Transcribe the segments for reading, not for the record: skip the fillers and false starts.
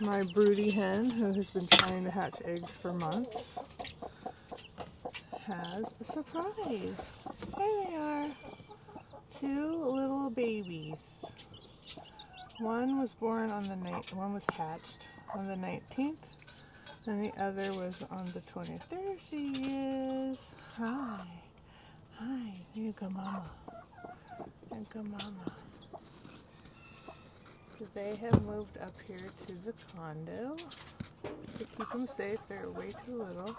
my broody hen, who has been trying to hatch eggs for months, has a surprise. There they are. Two little babies. One was born on the night. One was hatched on the 19th, and the other was on the 20th. There she is. Hi. Hi. Here you go, Mama. Here you go, Mama. So they have moved up here to the condo to keep them safe. They're way too little.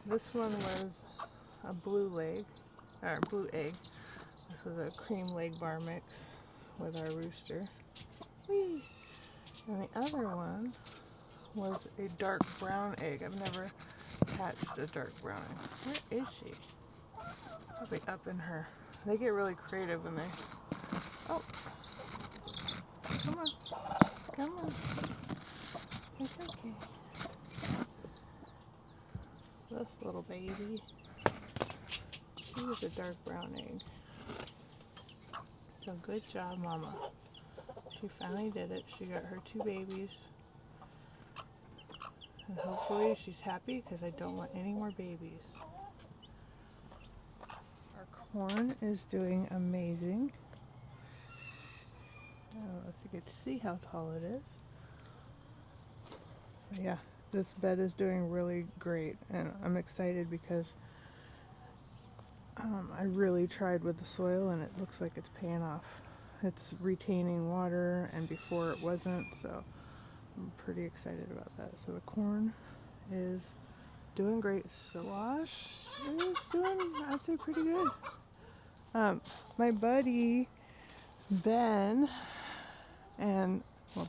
This one was a blue egg. This was a cream leg bar mix with our rooster. Whee! And the other one was a dark brown egg. I've never hatched a dark brown egg. Where is she? Probably up in her. They get really creative when they. Oh, come on, come on. It's okay. This little baby. She was a dark brown egg. So good job, Mama. She finally did it. She got her two babies. And hopefully she's happy because I don't want any more babies. Our corn is doing amazing. I don't know if you get to see how tall it is. But yeah, this bed is doing really great, and I'm excited because I really tried with the soil and it looks like it's paying off. It's retaining water, and before it wasn't, so I'm pretty excited about that. So the corn is doing great. Squash is doing, I'd say, pretty good. My buddy Ben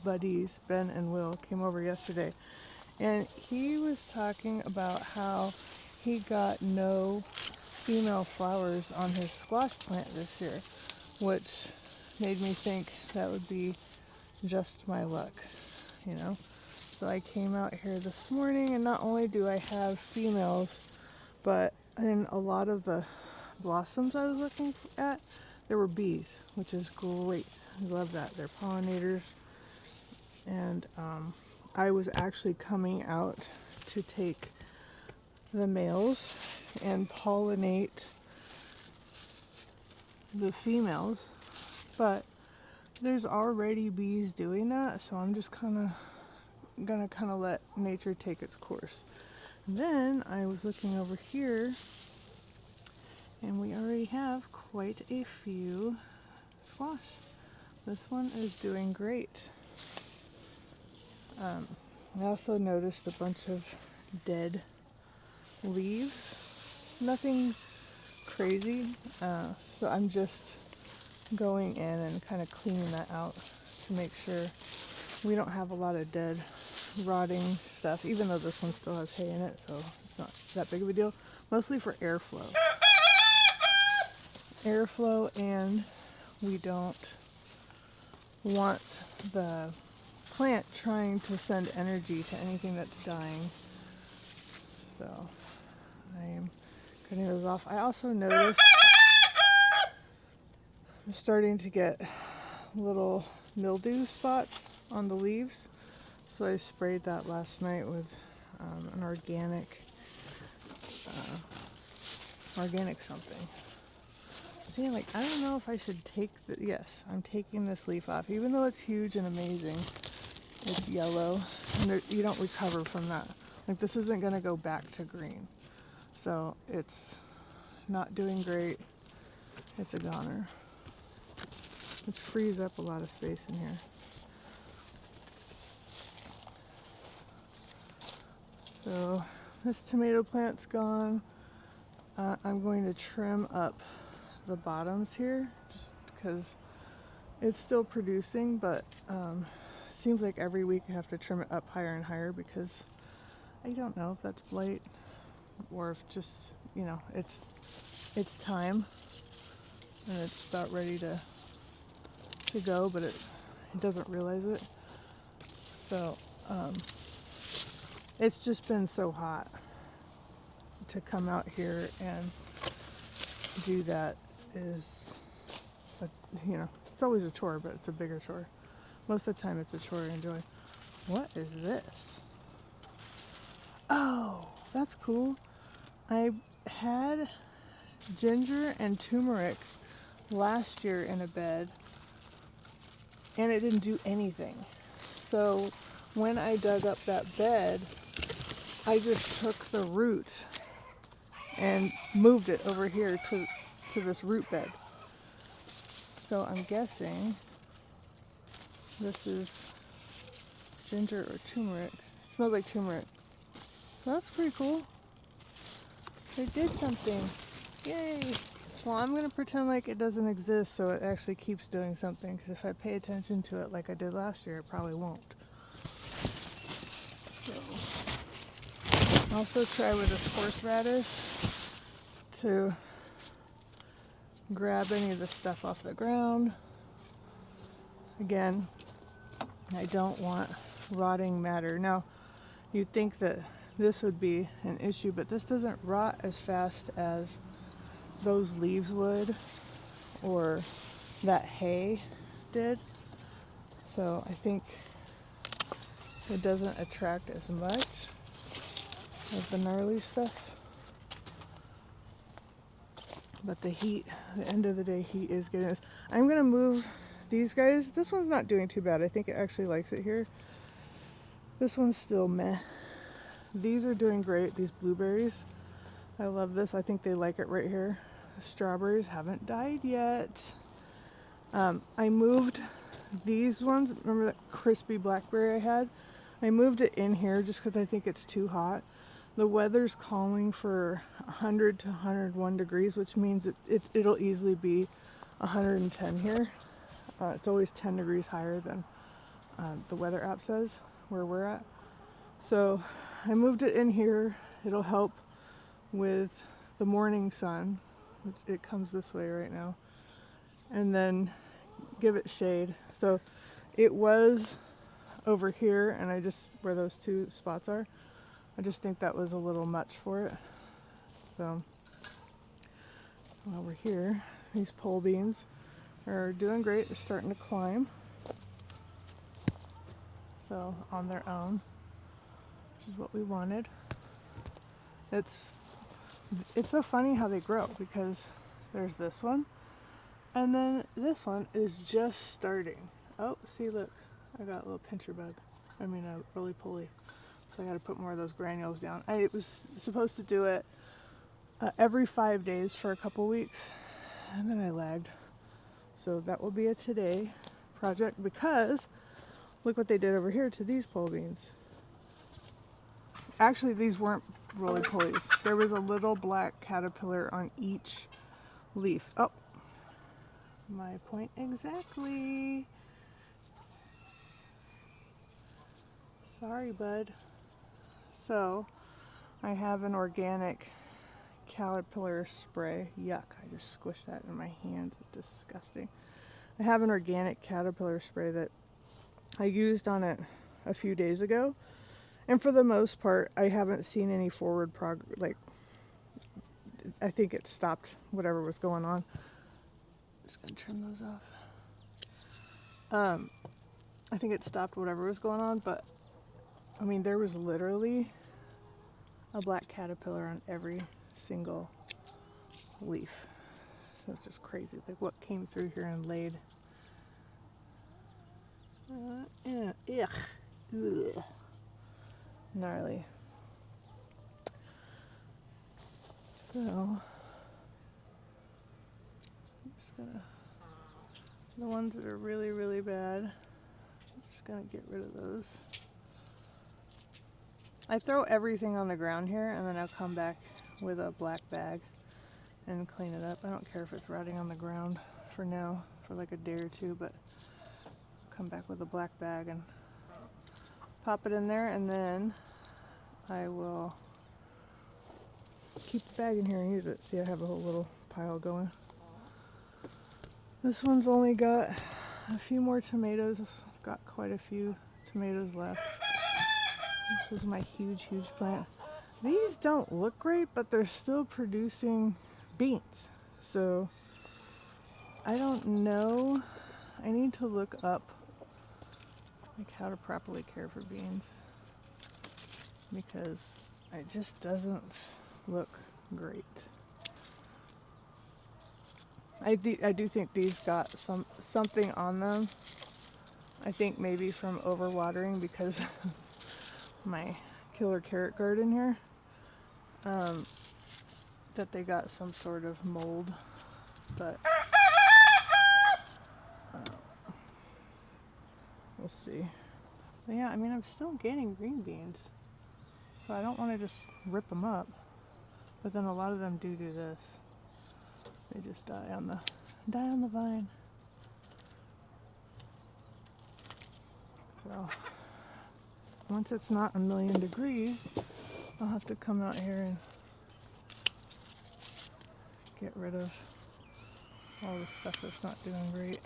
buddies Ben and Will came over yesterday, and he was talking about how he got no female flowers on his squash plant this year, which made me think that would be just my luck, you know. So I came out here this morning, and not only do I have females, but in a lot of the blossoms I was looking at, there were bees, which is great. I love that. They're pollinators. And I was actually coming out to take the males and pollinate the females, but there's already bees doing that, so I'm just gonna let nature take its course. And then I was looking over here, and we already have quite a few squash. This one is doing great. I also noticed a bunch of dead leaves. Nothing crazy, so I'm just going in and kind of cleaning that out to make sure we don't have a lot of dead, rotting stuff, even though this one still has hay in it, so it's not that big of a deal. Mostly for airflow. And we don't want the plant trying to send energy to anything that's dying. So I am cutting those off. I also noticed I'm starting to get little mildew spots on the leaves. So I sprayed that last night with an organic something. See, like, I don't know if I should take yes, I'm taking this leaf off. Even though it's huge and amazing, it's yellow, and you don't recover from that. Like, this isn't going to go back to green. So it's not doing great. It's a goner. Which frees up a lot of space in here. So this tomato plant's gone. I'm going to trim up the bottoms here just because it's still producing, but it seems like every week I have to trim it up higher and higher because I don't know if that's blight or if just, you know, it's time and it's about ready to go, but it doesn't realize it. So it's just been so hot to come out here and do that is, it's always a chore, but it's a bigger chore. Most of the time it's a chore I enjoy. What is this? Oh, that's cool. I had ginger and turmeric last year in a bed and it didn't do anything. So when I dug up that bed, I just took the root and moved it over here to this root bed. So I'm guessing this is ginger or turmeric. It smells like turmeric. So that's pretty cool. They did something. Yay! Well, I'm going to pretend like it doesn't exist so it actually keeps doing something, because if I pay attention to it like I did last year, it probably won't. So, also try with this horseradish to grab any of the stuff off the ground. Again, I don't want rotting matter. Now, you'd think that this would be an issue, but this doesn't rot as fast as those leaves would, or that hay did. So I think it doesn't attract as much as the gnarly stuff. But the heat, at the end of the day, heat is getting us. I'm gonna move these guys. This one's not doing too bad. I think it actually likes it here. This one's still meh. These are doing great, these blueberries. I love this. I think they like it right here. The strawberries haven't died yet. I moved these ones. Remember that crispy blackberry I had? I moved it in here just because I think it's too hot. The weather's calling for 100 to 101 degrees, which means it'll easily be 110 here. It's always 10 degrees higher than the weather app says where we're at. So I moved it in here. It'll help with the morning sun. It comes this way right now. And then give it shade. So it was over here, and I just, where those two spots are, I just think that was a little much for it. So over here, these pole beans are doing great. They're starting to climb. So on their own, which is what we wanted. It's so funny how they grow, because there's this one, and then this one is just starting. Oh, see, look, I got a little pincher bug. I mean, a roly-poly. So I got to put more of those granules down. I was supposed to do it every 5 days for a couple weeks, and then I lagged. So that will be a today project, because look what they did over here to these pole beans. Actually, these weren't roly-polies. There was a little black caterpillar on each leaf. Oh, my point exactly. Sorry, bud. So I have an organic caterpillar spray. Yuck, I just squished that in my hand. It's disgusting. I have an organic caterpillar spray that I used on it a few days ago. And for the most part, I haven't seen any forward progress. Like, I think it stopped whatever was going on. I'm just gonna trim those off. I think it stopped whatever was going on, but I mean, there was literally a black caterpillar on every single leaf. So it's just crazy. Like, what came through here and laid. Yeah, ugh. Gnarly. So, I'm just gonna, the ones that are really, really bad, I'm just gonna get rid of those. I throw everything on the ground here, and then I'll come back with a black bag and clean it up. I don't care if it's rotting on the ground for now, for like a day or two, but I'll come back with a black bag and pop it in there, and then I will keep the bag in here and use it. See, I have a whole little pile going. This one's only got a few more tomatoes. I've got quite a few tomatoes left. This is my huge, huge plant. These don't look great, but they're still producing beans. So I don't know. I need to look up like how to properly care for beans, because it just doesn't look great. I do think these got something on them. I think maybe from overwatering because my killer carrot garden here, that they got some sort of mold, but we'll see. But yeah, I mean, I'm still getting green beans, so I don't want to just rip them up. But then a lot of them do this. They just die on the vine. So once it's not 1,000,000 degrees, I'll have to come out here and get rid of all the stuff that's not doing great.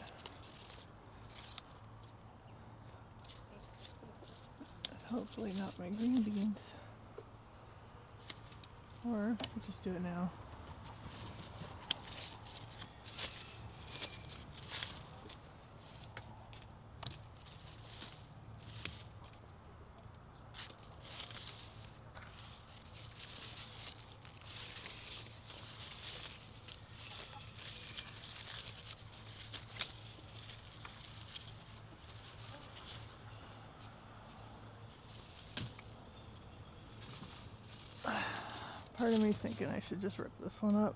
Hopefully not my green beans. Or I'll just do it now. Part of me's thinking I should just rip this one up.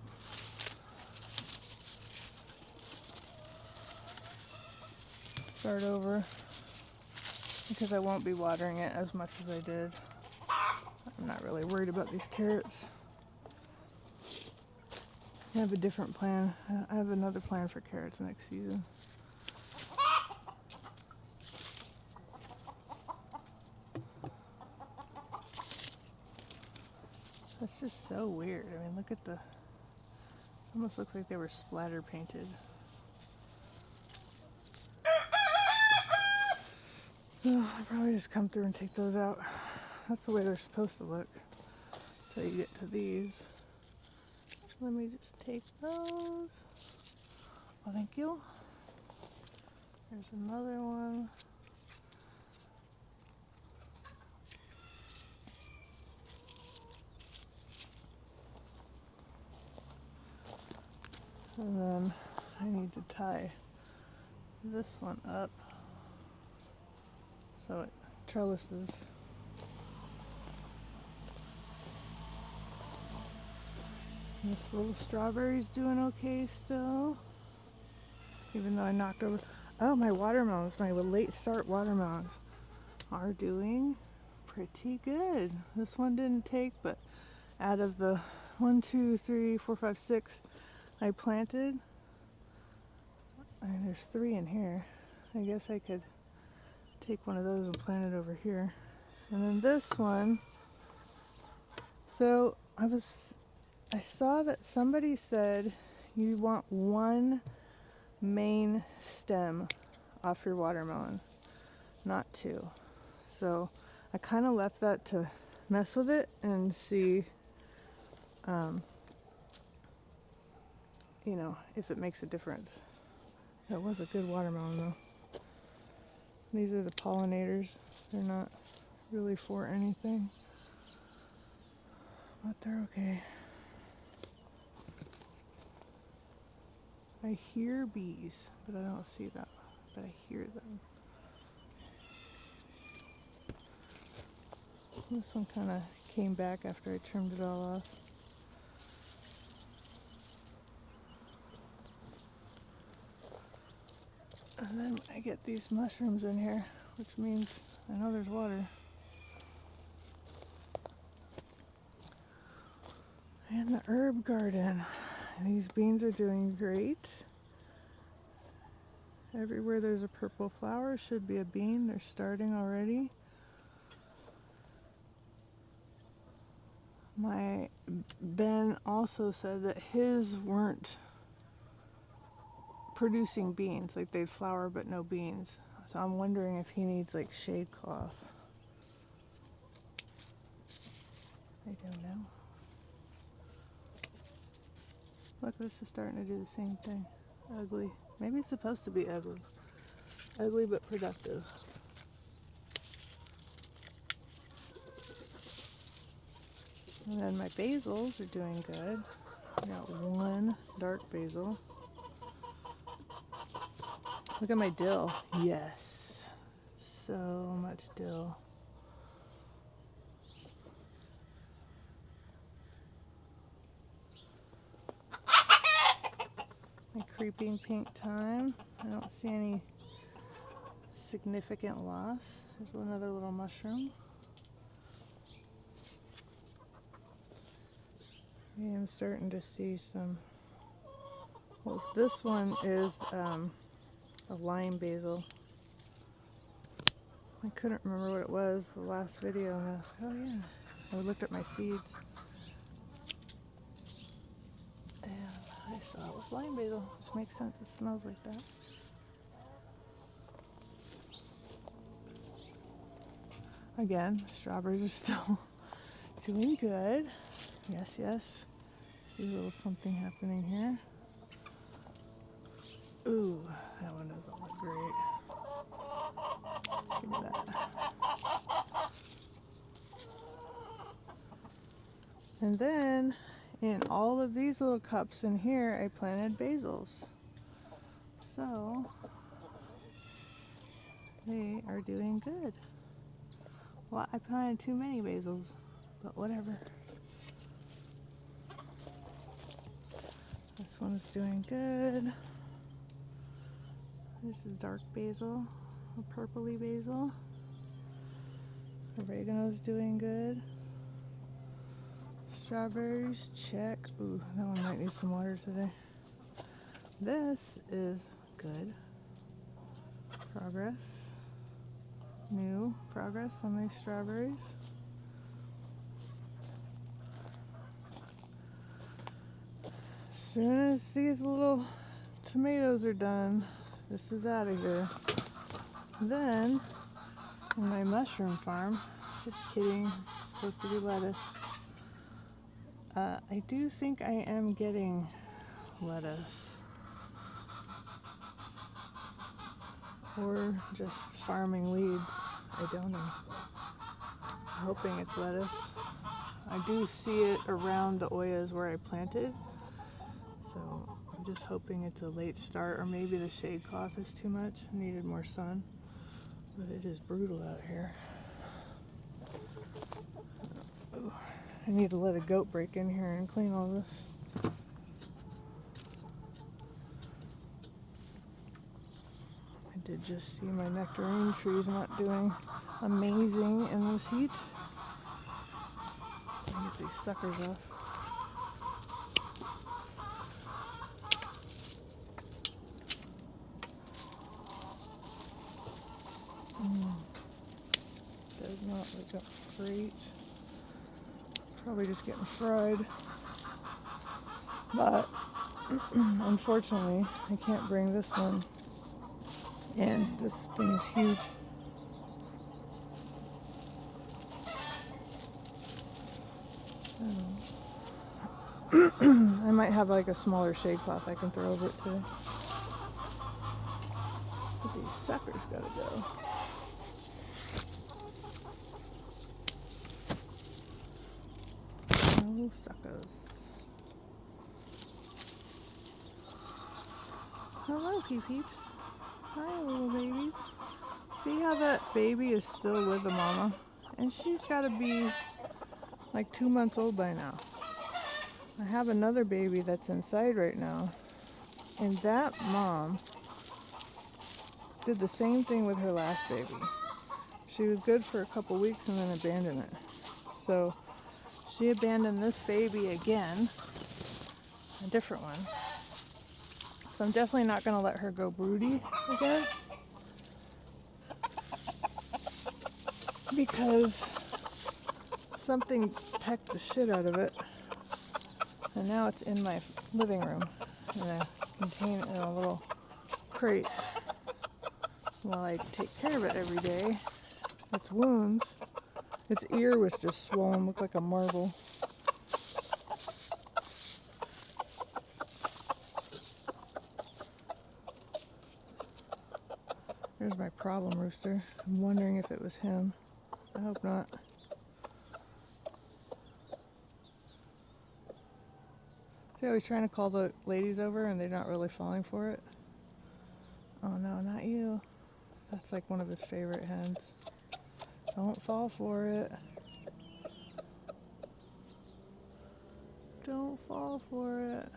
Start over, because I won't be watering it as much as I did. I'm not really worried about these carrots. I have a different plan. I have another plan for carrots next season. That's just so weird. I mean, look at the... Almost looks like they were splatter painted. Oh, I'll probably just come through and take those out. That's the way they're supposed to look. So you get to these. Let me just take those. Oh, thank you. There's another one. And then I need to tie this one up so it trellises. This little strawberry's doing okay still, even though I knocked over. Oh, my watermelons, my late start watermelons are doing pretty good. This one didn't take, but out of the 1, 2, 3, 4, 5, 6 I planted, and there's 3 in here. I guess I could take one of those and plant it over here. And then this one, so I saw that somebody said you want one main stem off your watermelon, not 2. So I kind of left that to mess with it and see, you know, if it makes a difference. That was a good watermelon though. These are the pollinators. They're not really for anything, but they're okay. I hear bees, but I don't see them, but I hear them. This one kind of came back after I trimmed it all off. And then I get these mushrooms in here, which means I know there's water. And the herb garden. These beans are doing great. Everywhere there's a purple flower should be a bean. They're starting already. My Ben also said that his weren't producing beans, like they'd flower but no beans. So I'm wondering if he needs like shade cloth. I don't know. Look, this is starting to do the same thing. Ugly. Maybe it's supposed to be ugly. Ugly but productive. And then my basils are doing good. I got one dark basil. Look at my dill. Yes. So much dill. My creeping pink thyme. I don't see any significant loss. There's another little mushroom. I am starting to see some. Well, this one is a lime basil. I couldn't remember what it was the last video, and I was like, oh yeah. I looked at my seeds, and I saw it was lime basil, which makes sense. It smells like that. Again, strawberries are still doing good. Yes, yes. See a little something happening here. Ooh, that one doesn't look great. Give me that. And then in all of these little cups in here, I planted basils. So they are doing good. Well, I planted too many basils, but whatever. This one's doing good. This is dark basil, a purpley basil. Oregano's doing good. Strawberries, check. Ooh, that one might need some water today. This is good. Progress. New progress on these strawberries. As soon as these little tomatoes are done, this is out of here. Then, in my mushroom farm, just kidding, it's supposed to be lettuce. I do think I am getting lettuce. Or just farming weeds. I don't know. I'm hoping it's lettuce. I do see it around the oyas where I planted. So I'm just hoping it's a late start, or maybe the shade cloth is too much. Needed more sun. But it is brutal out here. Ooh, I need to let a goat break in here and clean all this. I did just see my nectarine trees not doing amazing in this heat. Let me get these suckers off. Does not look up great. Probably just getting fried. But unfortunately, I can't bring this one in. This thing is huge. So I might have like a smaller shade cloth I can throw over it today. But these suckers gotta go. No suckers. Hello, peeps. Hi, little babies. See how that baby is still with the mama? And she's gotta be like 2 months old by now. I have another baby that's inside right now. And that mom did the same thing with her last baby. She was good for a couple weeks and then abandoned it. So she abandoned this baby again, a different one. So I'm definitely not going to let her go broody again, because something pecked the shit out of it, and now it's in my living room in a container, in a little crate, while I take care of it every day. Its wounds, its ear was just swollen, looked like a marble. There's my problem rooster. I'm wondering if it was him. I hope not. See how he's trying to call the ladies over and they're not really falling for it? Oh no, not you. That's like one of his favorite hens. Don't fall for it. Don't fall for it.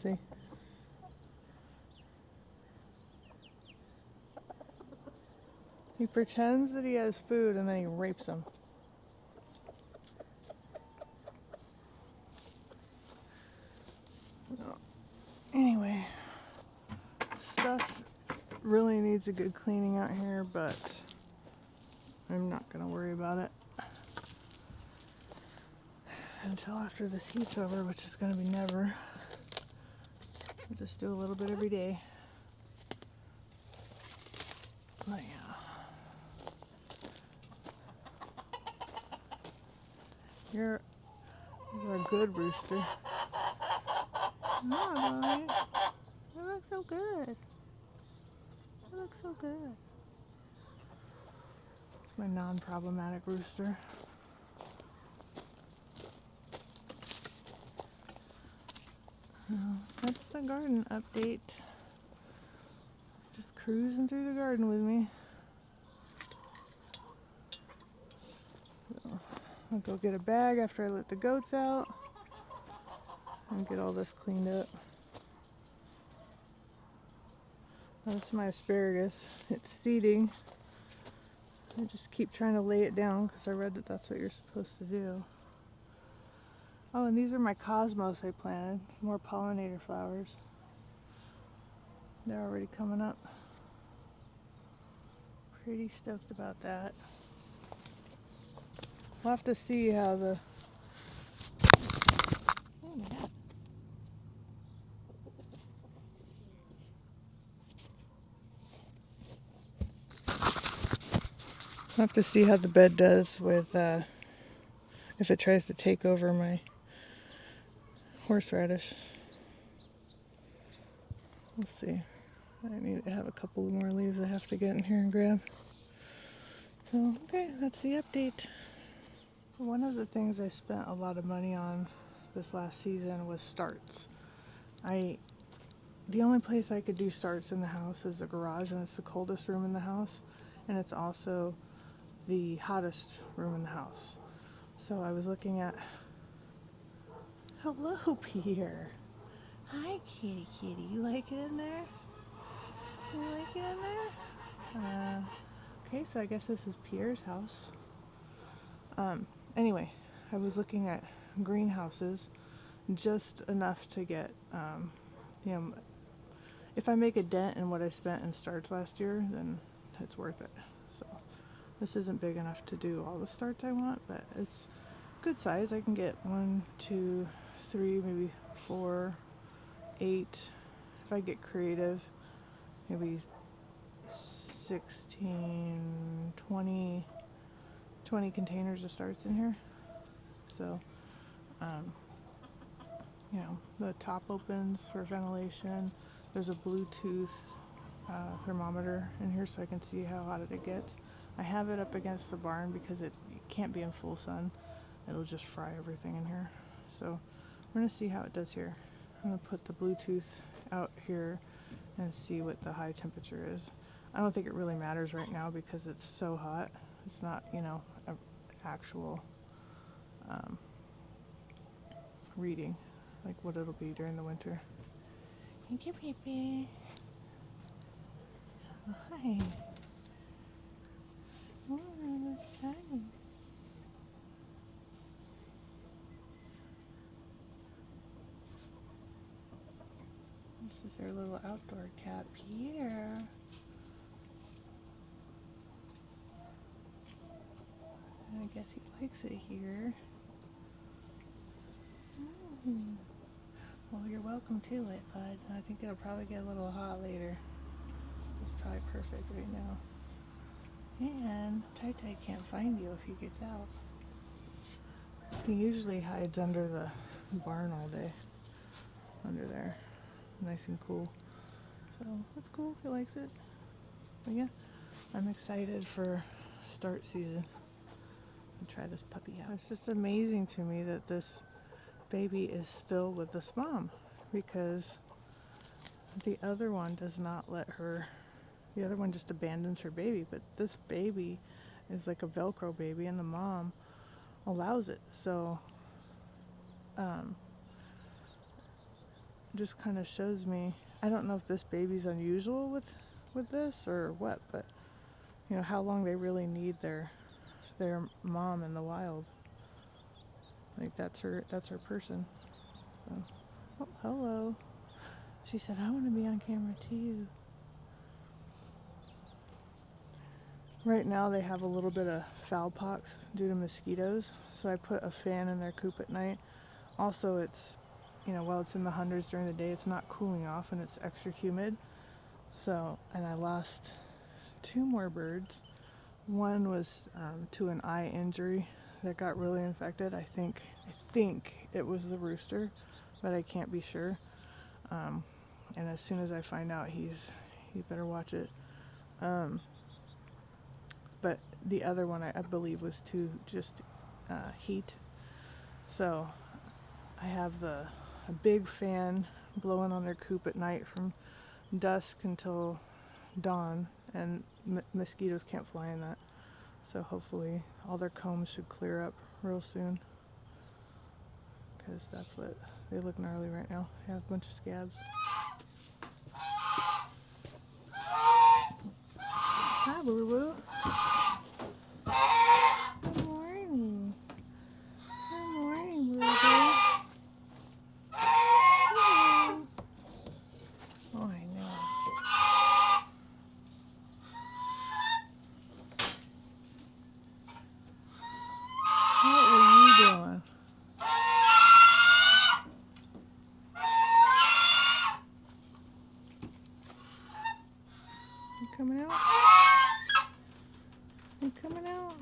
See? He pretends that he has food and then he rapes them. Anyway, stuff really needs a good cleaning out here, but I'm not going to worry about it until after this heat's over, which is going to be never. I'll just do a little bit every day. But yeah. You're a good rooster. No, boy. You look so good. You look so good. It's my non-problematic rooster. That's the garden update. Just cruising through the garden with me. So I'll go get a bag after I let the goats out and get all this cleaned up. That's my asparagus. It's seeding. I just keep trying to lay it down because I read that that's what you're supposed to do. Oh, and these are my cosmos I planted. Some more pollinator flowers. They're already coming up. Pretty stoked about that. We'll have to see how the... Oh my God. We'll have to see how the bed does with, if it tries to take over my horseradish. We'll see. I need to have a couple more leaves I have to get in here and grab. So, okay, that's the update. So one of the things I spent a lot of money on this last season was starts. The only place I could do starts in the house is the garage, and it's the coldest room in the house, and it's also the hottest room in the house. So I was looking at... Hello, Peter. Hi, kitty kitty. You like it in there? You like it in there? Okay, so I guess this is Peter's house. Anyway, I was looking at greenhouses, just enough to get, you know, if I make a dent in what I spent in starts last year, then it's worth it. So this isn't big enough to do all the starts I want, but it's good size. I can get 1, 2, 3, maybe 4, 8. If I get creative, maybe 16, 20 containers of starts in here. So, you know, the top opens for ventilation. There's a Bluetooth thermometer in here so I can see how hot it gets. I have it up against the barn because it can't be in full sun. It'll just fry everything in here. So we're gonna see how it does here. I'm gonna put the Bluetooth out here and see what the high temperature is. I don't think it really matters right now because it's so hot. It's not, you know, an actual reading like what it'll be during the winter. Thank you, Pepe. Oh, hi. Oh, hi. This is their little outdoor cat, Pierre. I guess he likes it here. Well, you're welcome to it, bud. I think it'll probably get a little hot later. It's probably perfect right now. And Tai Tai can't find you if he gets out. He usually hides under the barn all day. Under there. Nice and cool. So, that's cool. He likes it. But yeah, I'm excited for start season and try this puppy out. It's just amazing to me that this baby is still with this mom, because the other one does not let her, the other one just abandons her baby, but this baby is like a Velcro baby and the mom allows it. So just kind of shows me, I don't know if this baby's unusual with this or what, but you know how long they really need their mom in the wild. Like that's her person. So, oh, hello. She said, I want to be on camera too. Right now they have a little bit of fowl pox due to mosquitoes, so I put a fan in their coop at night. Also, it's, you know, while it's in the hundreds during the day, it's not cooling off and it's extra humid. So, and I lost 2 more birds. One was to an eye injury that got really infected. I think it was the rooster, but I can't be sure. And as soon as I find out, he better watch it. But the other one I believe was to just heat. So I have a big fan blowing on their coop at night from dusk until dawn, and mosquitoes can't fly in that. So hopefully all their combs should clear up real soon, because that's what they look gnarly right now. They have a bunch of scabs. Hi, Boo Boo. Good morning. Good morning, Boo Boo. Oh, I know. What are you doing? You coming out? You coming out?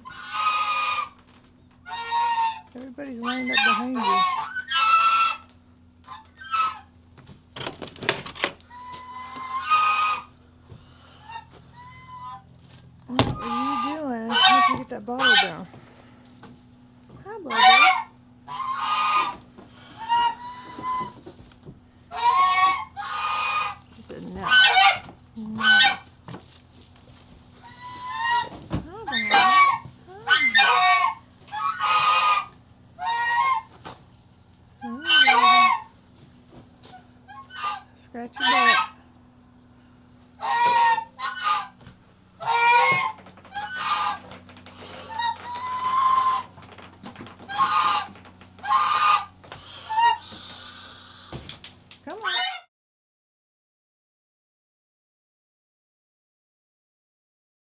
Everybody's lined up behind you. What are you doing? How can you get that bottle down? Hi, Bubba. She said no. No. Hi, Bubba. Hi. Hi, Bubba. Scratch your butt.